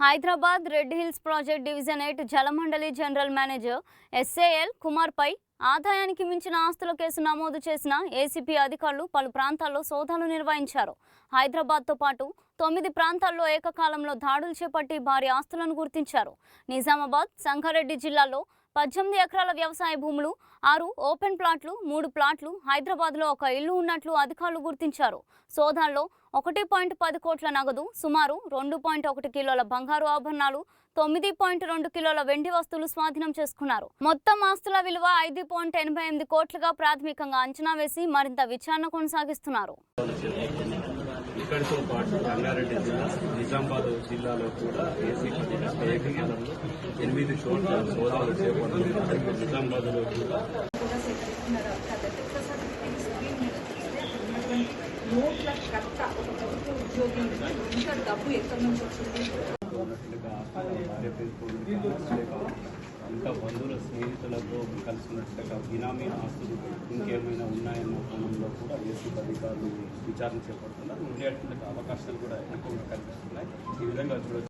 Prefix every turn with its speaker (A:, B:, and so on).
A: Hyderabad red hills project division 8 జలమండలి general manager SAL Kumar పై ఆదాయానికి మించిన ఆస్తుల కేసు నమోదు చేసిన ఏసీపీ అధికారులు పలు ప్రాంతాల్లో సోదాలు నిర్వహించారు. హైదరాబాద్తో పాటు 9 ప్రాంతాల్లో ఏకకాలంలో దాడులు చేపట్టి భారీ ఆస్తులను గుర్తించారు. నిజామాబాద్, సంగారెడ్డి జిల్లాల్లో 18 ఎకరాల వ్యవసాయ భూములు, 6 ఓపెన్ ప్లాట్లు, 3 ప్లాట్లు, హైదరాబాద్లో ఒక ఇల్లు ఉన్నట్లు అధికారులు గుర్తించారు. సోదాల్లో 1.10 కోట్ల నగదు, సుమారు 2.1 కిలోల బంగారు ఆభరణాలు, 9.2 కిలోల వెండి వస్తువులు స్వాధీనం చేసుకున్నారు. మొత్తం ఆస్తుల విలువ 5.88 కోట్లుగా ప్రాథమికంగా అంచనా వేసి మరింత విచారణ కొనసాగిస్తున్నారు.
B: ఇక్కడితో పాటు రంగారెడ్డి జిల్లా, నిజామాబాద్ జిల్లాలో కూడా ఏకకాలంలో 8 చోట్ల సోదాలు చేపడుతున్నారు. నిజామాబాద్లో కూడా
C: నోట్ల కట్ట ఒక ప్రభుత్వ ఉద్యోగి ఇంకా డబ్బు ఎక్కడి నుంచి వచ్చింది
B: ఇంకా బంధువుల స్నేహితులతో కలిసినట్టుగా బినామీ ఆస్తులు ఇంకేమైనా ఉన్నాయన్న కోణంలో కూడా ఏసీపీ అధికారులు విచారణ చేపడుతున్నారు. ఉండేటువంటి అవకాశాలు కూడా ఎక్కువగా కనిపిస్తున్నాయి. ఈ విధంగా చూడొచ్చు.